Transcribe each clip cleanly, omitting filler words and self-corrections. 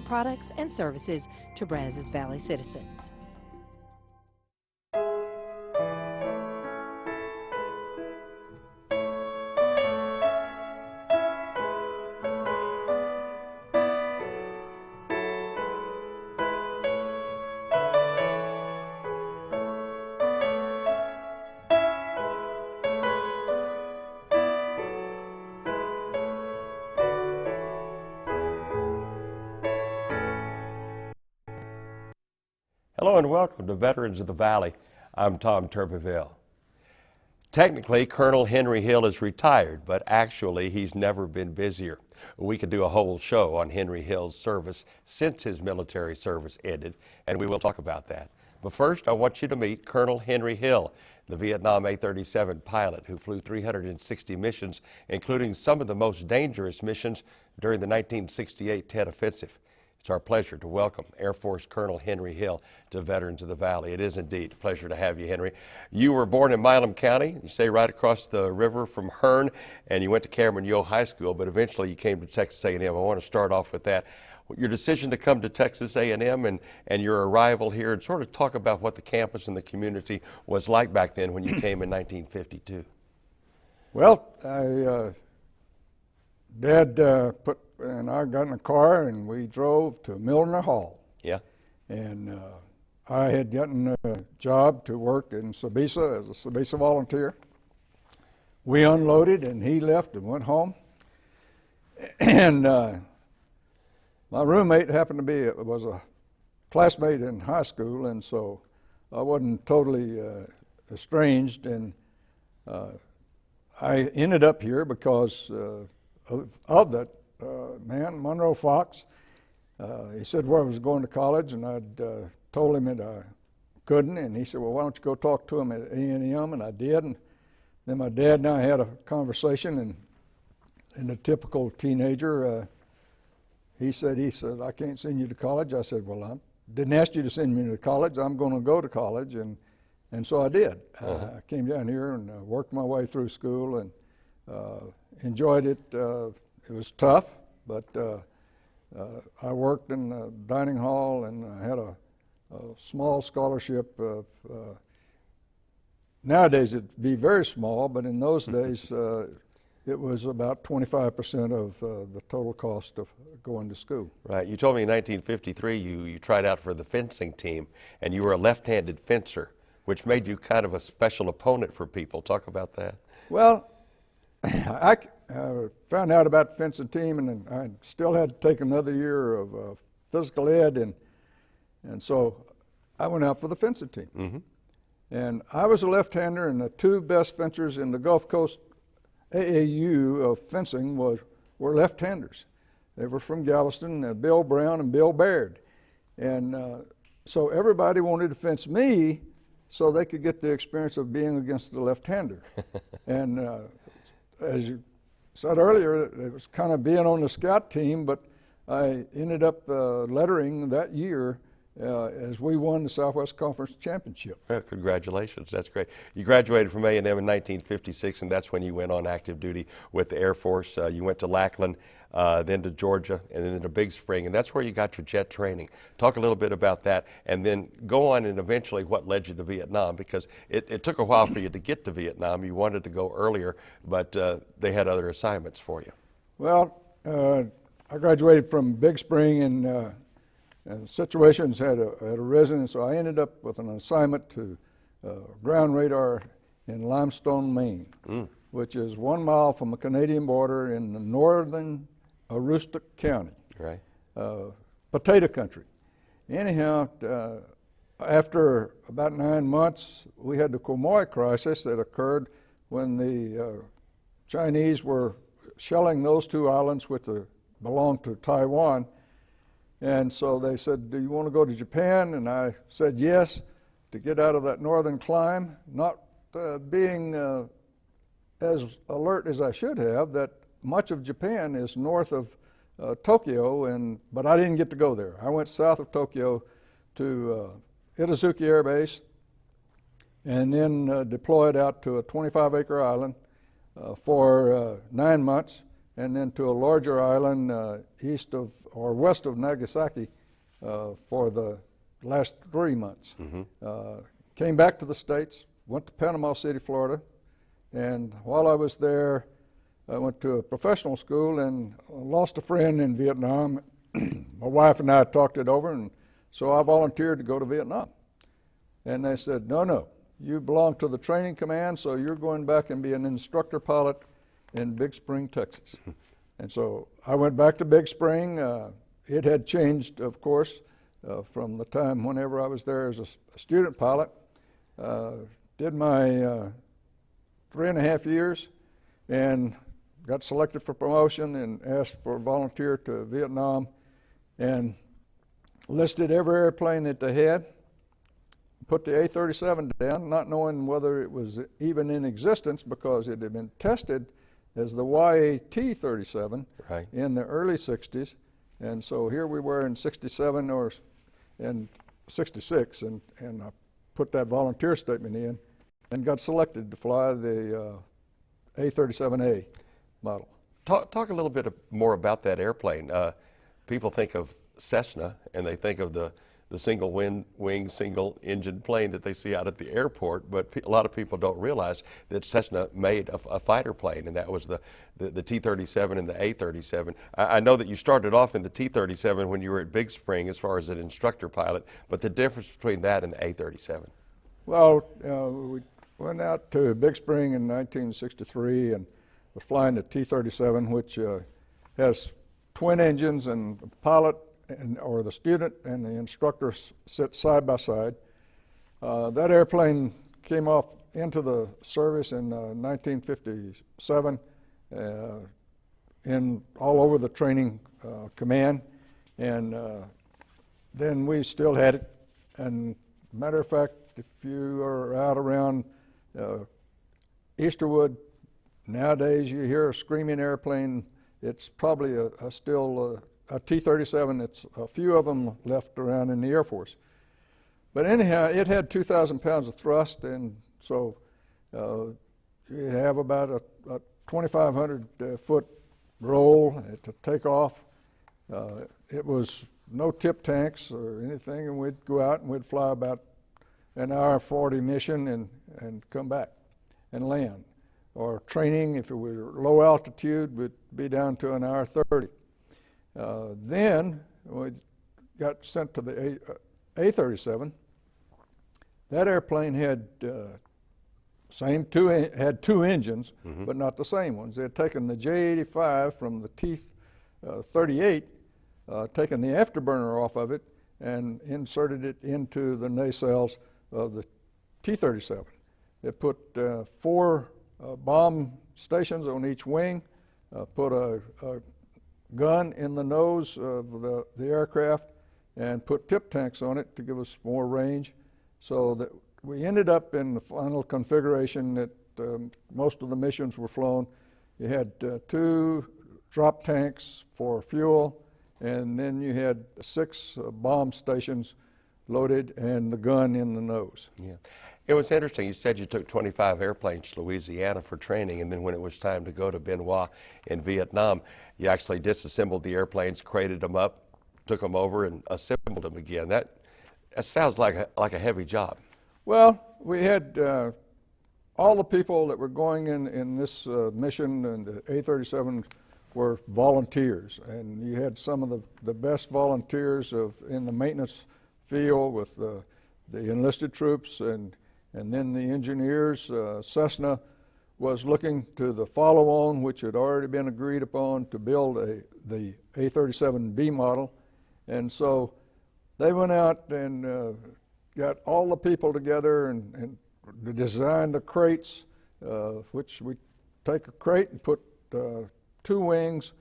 products and services to Brazos Valley citizens. Hello and welcome to Veterans of the Valley. I'm Tom Turbeville. Technically, Colonel Henry Hill is retired, but actually he's never been busier. We could do a whole show on Henry Hill's service since his military service ended, and we will talk about that. But first, I want you to meet Colonel Henry Hill, the Vietnam A-37 pilot who flew 360 missions, including some of the most dangerous missions during the 1968 Tet Offensive. It's our pleasure to welcome Air Force Colonel Henry Hill to Veterans of the Valley. It is indeed a pleasure to have you, Henry. You were born in Milam County. You stay right across the river from Hearn, and you went to Cameron Yo High School, but eventually you came to Texas A&M. I want to start off with that. Your decision to come to Texas A&M and your arrival here, and sort of talk about what the campus and the community was like back then when you came in 1952. Well, Dad and I got in a car and we drove to Milner Hall. Yeah. And I had gotten a job to work in Sabisa as a Sabisa volunteer. We unloaded and he left and went home. And my roommate happened to was a classmate in high school, and so I wasn't totally estranged. And I ended up here because of that man, Monroe Fox. He said where I was going to college, and I'd told him that I couldn't, and he said, well, why don't you go talk to him at A&M, and I did. And then my dad and I had a conversation, and the typical teenager, he said, I can't send you to college. I said, well, I didn't ask you to send me to college. I'm going to go to college, and so I did. I came down here and worked my way through school and enjoyed it. It was tough, but I worked in the dining hall, and I had a small scholarship of, nowadays it'd be very small, but in those days it was about 25% of the total cost of going to school. Right. You told me in 1953 you tried out for the fencing team, and you were a left-handed fencer, which made you kind of a special opponent for people. Talk about that. Well, I found out about the fencing team, and I still had to take another year of physical ed, and so I went out for the fencing team. Mm-hmm. And I was a left-hander, and the two best fencers in the Gulf Coast AAU of fencing were left-handers. They were from Galveston, Bill Brown and Bill Baird. And so everybody wanted to fence me so they could get the experience of being against the left-hander. And as you said earlier, it was kind of being on the scout team, but I ended up lettering that year as we won the Southwest Conference Championship. Well, congratulations. That's great. You graduated from A&M in 1956, and that's when you went on active duty with the Air Force. You went to Lackland, then to Georgia, and then to Big Spring, and that's where you got your jet training. Talk a little bit about that, and then go on and eventually what led you to Vietnam, because it took a while for you to get to Vietnam. You wanted to go earlier, but they had other assignments for you. Well, I graduated from Big Spring, and situations had arisen, so I ended up with an assignment to ground radar in Limestone, Maine, which is 1 mile from the Canadian border in the northern Aroostook County, right? potato country. Anyhow, after about 9 months, we had the Quemoy crisis that occurred when the Chinese were shelling those two islands which belonged to Taiwan. And so they said, do you want to go to Japan? And I said yes, to get out of that northern climb, not being as alert as I should have, that much of Japan is north of Tokyo, but I didn't get to go there. I went south of Tokyo to Itazuki Air Base, and then deployed out to a 25-acre island for 9 months, and then to a larger island east of or west of Nagasaki for the last 3 months. Came back to the States, went to Panama City, Florida, and while I was there, I went to a professional school and lost a friend in Vietnam. My wife and I talked it over, and so I volunteered to go to Vietnam. And they said, no, you belong to the training command, so you're going back and be an instructor pilot in Big Spring, Texas. And so I went back to Big Spring. It had changed, of course, from the time whenever I was there as a student pilot. Did my 3.5 years and got selected for promotion and asked for a volunteer to Vietnam and listed every airplane that they had. Put the A-37 down, not knowing whether it was even in existence because it had been tested as the YAT-37 in the early 60s. And so here we were in 67 or in 66, and I put that volunteer statement in and got selected to fly the A-37A model. Talk a little bit more about that airplane. People think of Cessna and they think of the single wing, single engine plane that they see out at the airport, but a lot of people don't realize that Cessna made a fighter plane, and that was the T-37 and the A-37. I know that you started off in the T-37 when you were at Big Spring as far as an instructor pilot, but the difference between that and the A-37? Well, we went out to Big Spring in 1963 and was flying the T-37, which has twin engines, and the pilot or the student and the instructor sit side by side. That airplane came off into the service in 1957 in all over the training command, and then we still had it. And matter of fact, if you are out around Easterwood nowadays, you hear a screaming airplane. It's probably still a T-37. It's a few of them left around in the Air Force. But anyhow, it had 2,000 pounds of thrust, and so you have about a 2,500 foot roll to take off. It was no tip tanks or anything, and we'd go out and we'd fly about an hour 40 mission and come back and land. Or training, if it was low altitude, would be down to an hour 30. Then we got sent to the A-37. That airplane had had two engines, but not the same ones. They had taken the J-85 from the T-38, taken the afterburner off of it, and inserted it into the nacelles of the T-37. They put 4 bomb stations on each wing, put a gun in the nose of the aircraft, and put tip tanks on it to give us more range, so that we ended up in the final configuration that most of the missions were flown. You had 2 drop tanks for fuel, and then you had 6 bomb stations loaded and the gun in the nose. Yeah. It was interesting. You said you took 25 airplanes to Louisiana for training, and then when it was time to go to Bien in Vietnam, you actually disassembled the airplanes, crated them up, took them over, and assembled them again. That sounds like a heavy job. Well, we had all the people that were going in this mission, and the A-37 were volunteers, and you had some of the best volunteers in the maintenance field with the enlisted troops and then the engineers. Cessna was looking to the follow-on, which had already been agreed upon to build the A-37B model, and so they went out and got all the people together and designed the crates, which we take a crate and put 2 wings,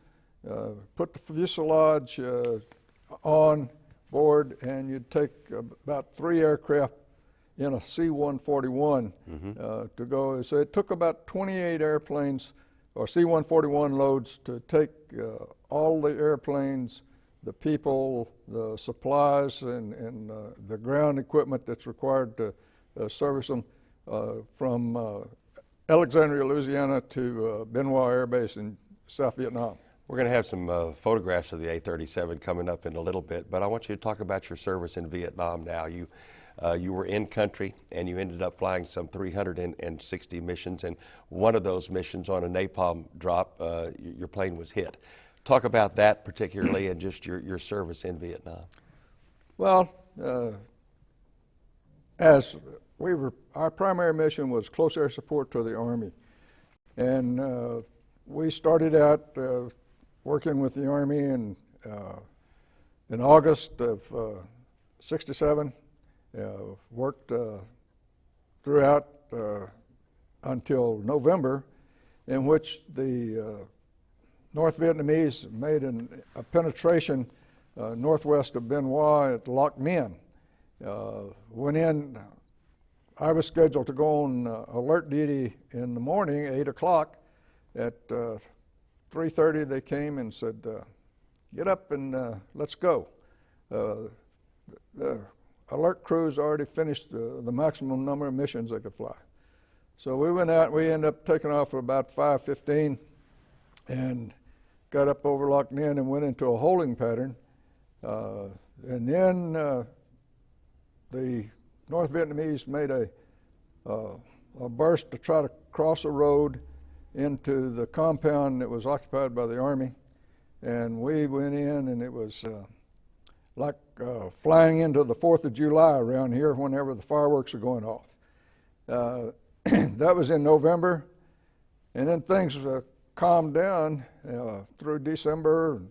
put the fuselage on board, and you'd take about 3 aircraft in a C-141 to go. So it took about 28 airplanes or C-141 loads to take all the airplanes, the people, the supplies, and the ground equipment that's required to service them from Alexandria, Louisiana to Benoit Air Base in South Vietnam. We're going to have some photographs of the A-37 coming up in a little bit, but I want you to talk about your service in Vietnam now. You were in country and you ended up flying some 360 missions, and one of those missions on a napalm drop, your plane was hit. Talk about that particularly and just your service in Vietnam. Well, our primary mission was close air support to the Army. And we started out working with the Army in August of '67, worked throughout until November, in which the North Vietnamese made a penetration northwest of Bien Hoa at Loc Ninh. Went in. I was scheduled to go on alert duty in the morning, 8 o'clock. At 3:30 they came and said, get up and let's go. The alert crews already finished the maximum number of missions they could fly. So we went out, we ended up taking off at about 5:15 and got up over Loc Ninh and went into a holding pattern. And then the North Vietnamese made a burst to try to cross a road into the compound that was occupied by the Army. And we went in, and it was like flying into the 4th of July around here whenever the fireworks are going off. That was in November. And then things calmed down through December.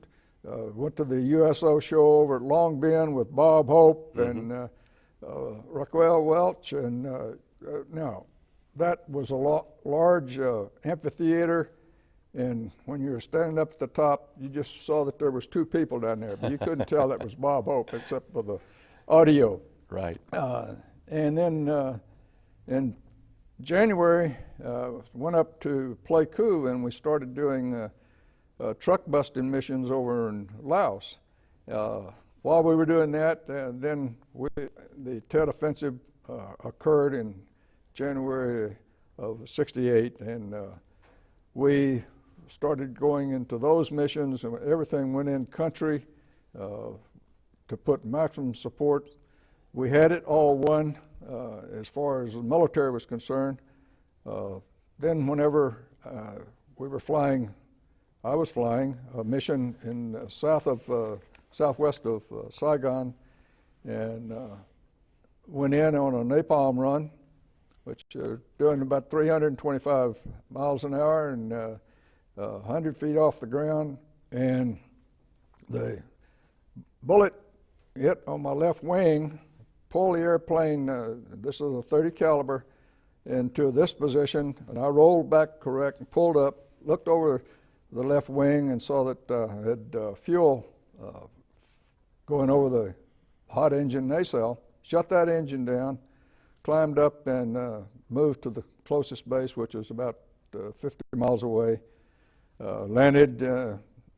Went to the USO show over at Long Binh with Bob Hope and Raquel Welch, and now that was a large amphitheater, and when you were standing up at the top, you just saw that there was 2 people down there, but you couldn't tell that was Bob Hope except for the audio. Right. And then in January, went up to Pleiku, and we started doing truck busting missions over in Laos. While we were doing that, then the Tet Offensive occurred in January of '68, and we started going into those missions, and everything went in country to put maximum support. We had it all won as far as the military was concerned. Then whenever we were flying, I was flying a mission in southwest of Saigon, and went in on a napalm run, which doing about 325 miles an hour and 100 feet off the ground, and the bullet hit on my left wing, pulled the airplane, this is a .30 caliber, into this position, and I rolled back correct and pulled up, looked over the left wing and saw that I had fuel going over the hot engine nacelle, shut that engine down, climbed up and moved to the closest base, which was about 50 miles away, landed,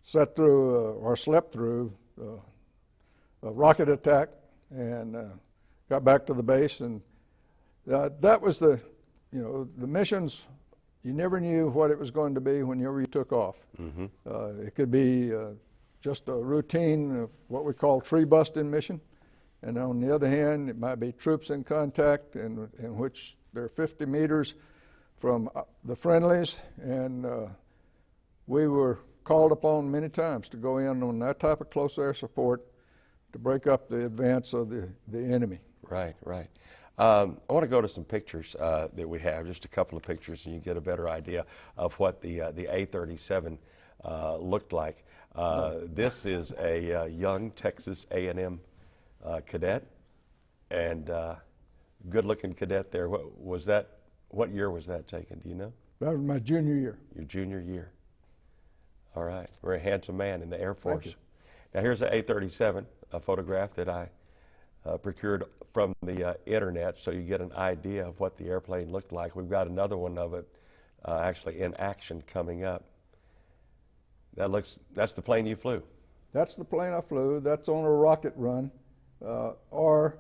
slept through a rocket attack, and got back to the base. And that was the missions. You never knew what it was going to be whenever you took off. It could be just a routine, what we call tree busting mission. And on the other hand, it might be troops in contact in which they're 50 meters from the friendlies. And we were called upon many times to go in on that type of close air support to break up the advance of the enemy. Right, right. I want to go to some pictures that we have, just a couple of pictures, and you get a better idea of what the A-37 looked like. This is a young Texas A&M cadet, and good-looking cadet there. What year was that taken? Do you know? That was my junior year. Your junior year. All right. Very handsome man in the Air Force. Thank you. Now here's the A-37, a photograph that I procured from the internet, so you get an idea of what the airplane looked like. We've got another one of it actually in action coming up. That's the plane you flew. That's the plane I flew. That's on a rocket run, or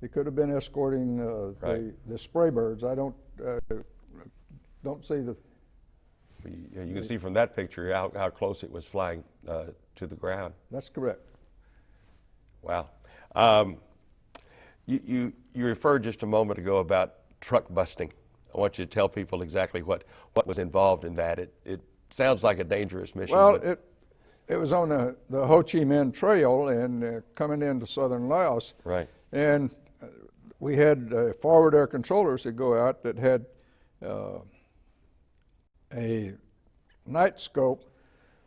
it could have been escorting Right. the spray birds. I don't see You can see from that picture how close it was flying to the ground. That's correct. Wow. You referred just a moment ago about truck busting. I want you to tell people exactly what was involved in that. It sounds like a dangerous mission. Well, it was on the Ho Chi Minh Trail and coming into southern Laos. Right. And we had forward air controllers that go out that had a night scope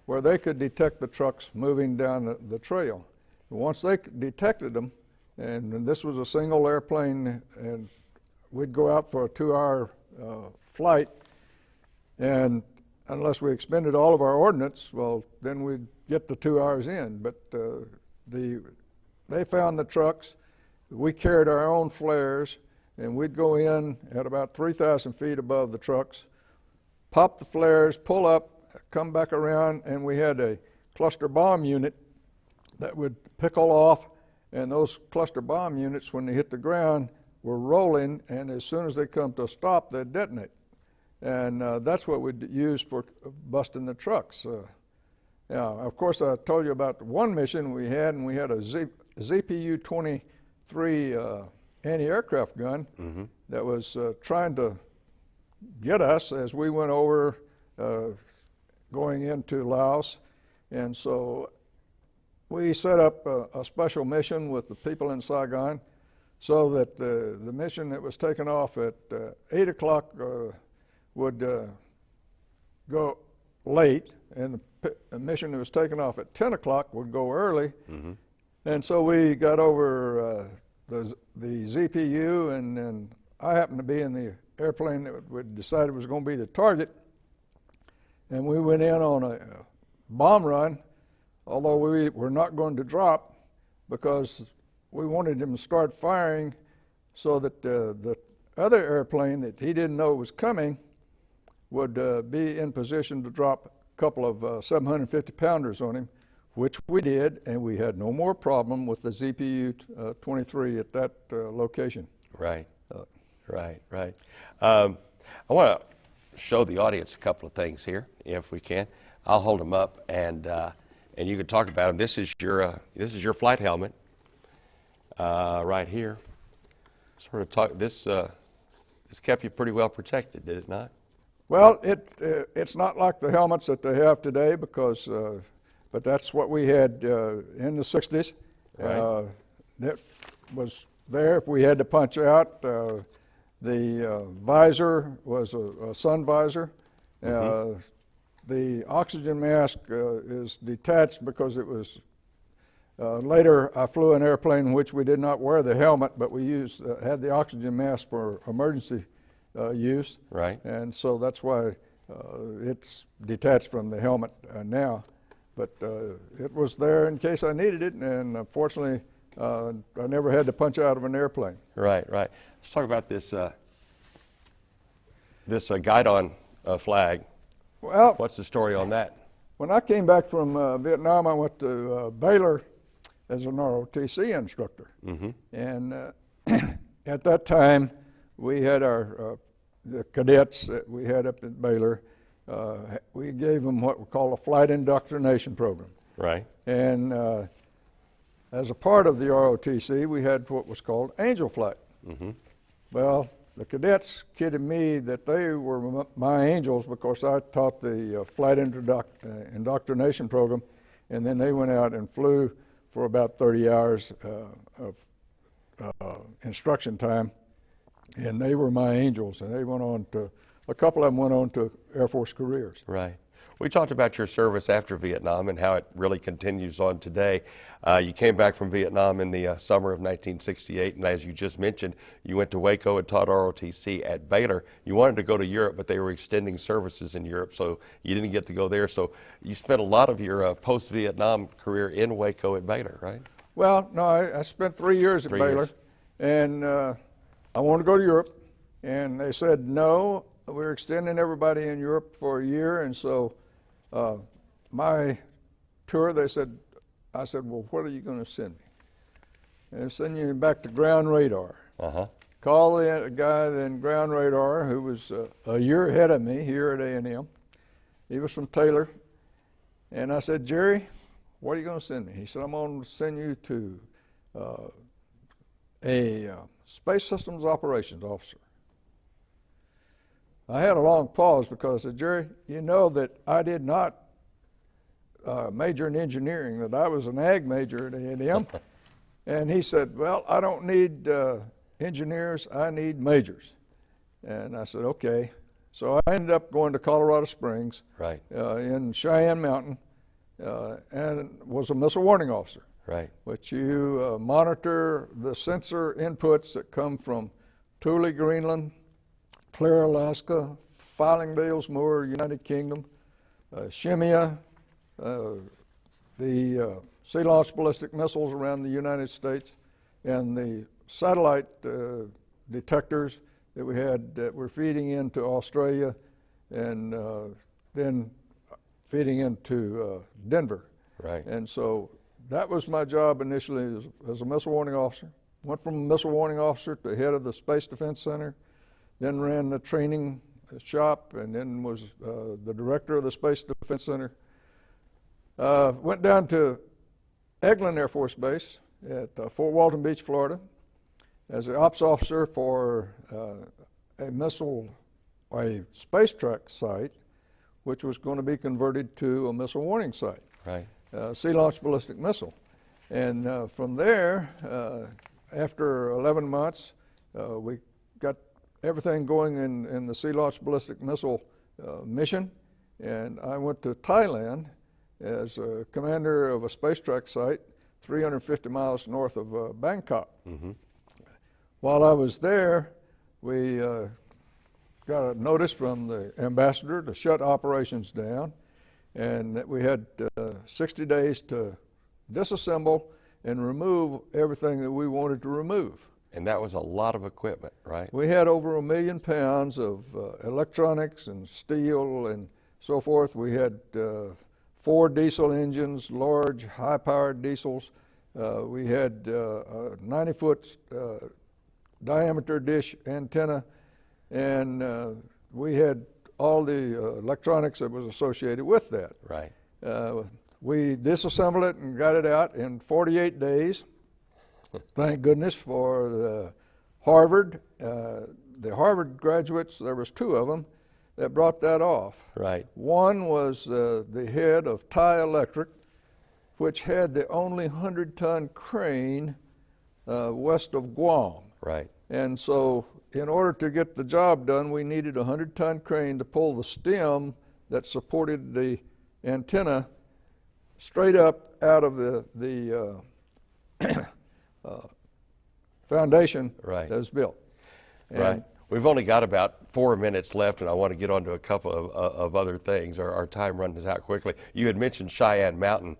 where they could detect the trucks moving down the trail. And once they detected them, and this was a single airplane, and we'd go out for a 2-hour flight, and unless we expended all of our ordnance, well, then we'd get the 2 hours in. But they found the trucks. We carried our own flares, and we'd go in at about 3,000 feet above the trucks, pop the flares, pull up, come back around, and we had a cluster bomb unit that would pickle off, and those cluster bomb units, when they hit the ground, were rolling, and as soon as they come to a stop, they'd detonate. And that's what we'd use for busting the trucks. Yeah, of course, I told you about one mission we had, and we had a ZPU-23 anti-aircraft gun that was trying to get us as we went over going into Laos. And so we set up a special mission with the people in Saigon so that the mission that was taken off at 8 o'clock would go late, and the mission that was taken off at 10 o'clock would go early. And so we got over the ZPU, and I happened to be in the airplane that we decided was going to be the target. And we went in on a bomb run, although we were not going to drop because we wanted him to start firing so that the other airplane that he didn't know was coming would be in position to drop a couple of 750-pounders on him, which we did, and we had no more problem with the ZPU-23 at that location. Right, right. I want to show the audience a couple of things here, if we can. I'll hold them up, and you can talk about them. This is your flight helmet, right here. Sort of talk. This kept you pretty well protected, did it not? Well, it's not like the helmets that they have today, because, but that's what we had in the 60s. Right. That was there if we had to punch out. The visor was a sun visor. The oxygen mask is detached because it was, later I flew an airplane in which we did not wear the helmet, but we had the oxygen mask for emergency use. Right. And so that's why it's detached from the helmet now. But it was there in case I needed it, and fortunately I never had to punch out of an airplane. Right. Let's talk about this guidon flag. Well, what's the story on that? When I came back from Vietnam, I went to Baylor as an ROTC instructor. And at that time, we had the cadets that we had up at Baylor, we gave them what we call a flight indoctrination program. Right. And as a part of the ROTC, we had what was called Angel Flight. Well, the cadets kidded me that they were my angels because I taught the flight indoctrination program, and then they went out and flew for about 30 hours of instruction time, and they were my angels, and they went on to, a couple of them went on to Air Force careers. Right. We talked about your service after Vietnam and how it really continues on today. You came back from Vietnam in the summer of 1968, and as you just mentioned, you went to Waco and taught ROTC at Baylor. You wanted to go to Europe, but they were extending services in Europe, so you didn't get to go there. So you spent a lot of your post-Vietnam career in Waco at Baylor, right? Well, no, I spent 3 years at Baylor, and I wanted to go to Europe, and they said no, we're extending everybody in Europe for a year, and so my tour, I said, well, what are you going to send me? And they're sending you back to ground radar. Call the guy in ground radar who was a year ahead of me here at A&M, He was from Taylor. And I said, Jerry, what are you going to send me? He said, I'm going to send you to a Space Systems Operations Officer. I had a long pause because I said, Jerry, you know that I did not major in engineering, that I was an ag major at A&M. And he said, well, I don't need engineers, I need majors. And I said, okay. So I ended up going to Colorado Springs Right. In Cheyenne Mountain and was a missile warning officer. Right. Which you monitor the sensor inputs that come from Thule, Greenland, Clare, Alaska, Fylingdales Moor, United Kingdom, Shemia, the sea-launched ballistic missiles around the United States, and the satellite detectors that we had that were feeding into Australia and then feeding into Denver. Right. And so that was my job initially as a missile warning officer. Went from a missile warning officer to head of the Space Defense Center, then ran the training shop, and then was the director of the Space Defense Center. Went down to Eglin Air Force Base at Fort Walton Beach, Florida, as an ops officer for a space track site, which was going to be converted to a missile warning site. Right. Sea-launched ballistic missile. And from there, after 11 months, we got everything going in the sea-launched ballistic missile mission, and I went to Thailand as a commander of a space track site 350 miles north of Bangkok. Mm-hmm. While I was there, we got a notice from the ambassador to shut operations down, and that we had 60 days to disassemble and remove everything that we wanted to remove. And that was a lot of equipment, right? We had over 1 million pounds of electronics and steel and so forth. We had 4 diesel engines, large, high-powered diesels. We had a 90-foot diameter dish antenna, and we had all the electronics that was associated with that. Right. We disassembled it and got it out in 48 days. Thank goodness for the Harvard graduates. There was 2 of them that brought that off. Right. One was the head of Thai Electric, which had the only 100-ton crane west of Guam. Right. And so in order to get the job done, we needed a 100-ton crane to pull the stem that supported the antenna straight up out of the foundation Right. that was built. And Right. We've only got about 4 minutes left, and I want to get on to a couple of other things. Our time runs out quickly. You had mentioned Cheyenne Mountain,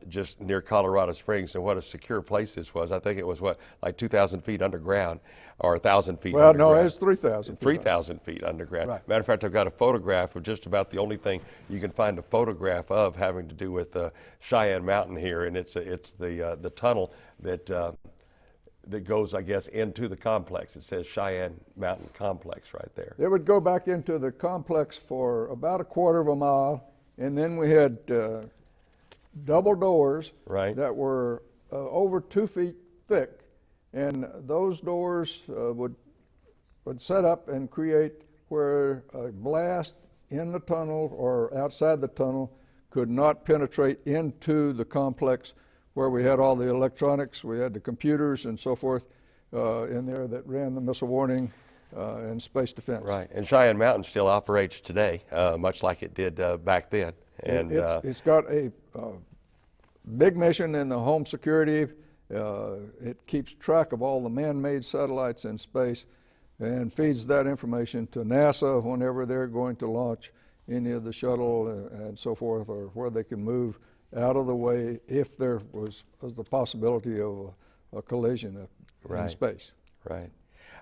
just near Colorado Springs, and what a secure place this was. I think it was, like 2,000 feet underground, or 1,000 feet well, underground? no, it was 3,000. 3,000 feet underground. Right. Matter of fact, I've got a photograph of just about the only thing you can find a photograph of having to do with Cheyenne Mountain here, and it's the tunnel that goes, I guess, into the complex. It says Cheyenne Mountain Complex right there. It would go back into the complex for about a quarter of a mile, and then we had double doors Right. that were over 2 feet thick, and those doors would set up and create where a blast in the tunnel or outside the tunnel could not penetrate into the complex, where we had all the electronics, we had the computers and so forth in there that ran the missile warning and space defense. Right, and Cheyenne Mountain still operates today, much like it did back then. And It's got a big mission in the home security. It keeps track of all the man-made satellites in space and feeds that information to NASA whenever they're going to launch any of the shuttle and so forth, or where they can move out of the way if there was the possibility of a collision in Right. space. Right.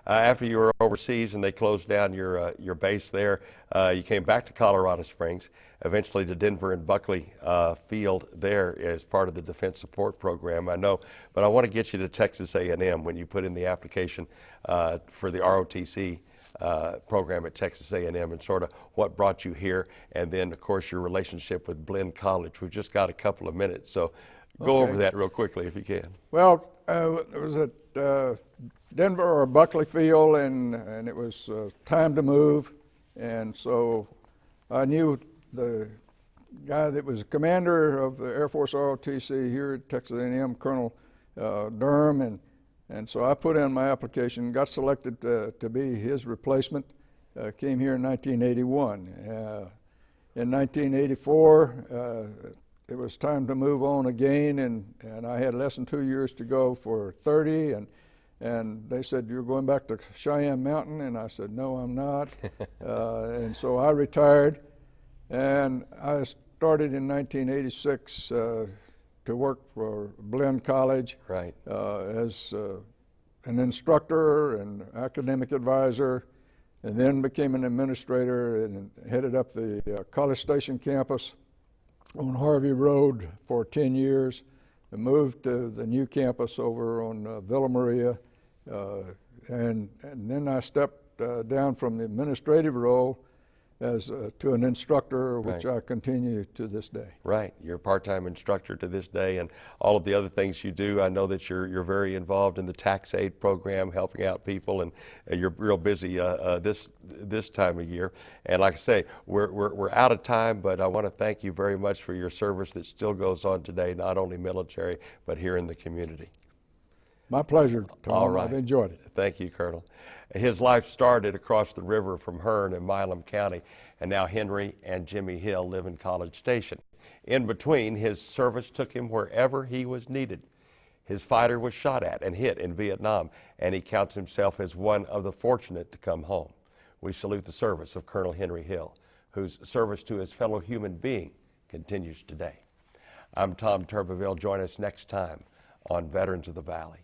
After you were overseas and they closed down your base there, you came back to Colorado Springs, eventually to Denver and Buckley Field there as part of the Defense Support Program, I know. But I want to get you to Texas A&M when you put in the application for the ROTC program at Texas A&M, and sort of what brought you here, and then, of course, your relationship with Blinn College. We've just got a couple of minutes, so go over that real quickly if you can. Well, it was at Denver or Buckley Field, and it was time to move, and so I knew the guy that was commander of the Air Force ROTC here at Texas A&M, Colonel Durham, and so I put in my application, got selected to be his replacement, came here in 1981. In 1984, it was time to move on again, and I had less than 2 years to go for 30, and they said, "You're going back to Cheyenne Mountain," and I said, "No, I'm not." And so I retired, and I started in 1986 to work for Blinn College, right, as an instructor and academic advisor, and then became an administrator and headed up the College Station campus on Harvey Road for 10 years, and moved to the new campus over on Villa Maria, and then I stepped down from the administrative role as to an instructor, which I continue to this day. Right, you're a part-time instructor to this day, and all of the other things you do. I know that you're very involved in the tax aid program, helping out people, and you're real busy this time of year. And like I say, we're out of time, but I want to thank you very much for your service that still goes on today, not only military, but here in the community. My pleasure, Tom. All right. I've enjoyed it. Thank you, Colonel. His life started across the river from Hearn in Milam County, and now Henry and Jimmy Hill live in College Station. In between, his service took him wherever he was needed. His fighter was shot at and hit in Vietnam, and he counts himself as one of the fortunate to come home. We salute the service of Colonel Henry Hill, whose service to his fellow human being continues today. I'm Tom Turbeville. Join us next time on Veterans of the Valley.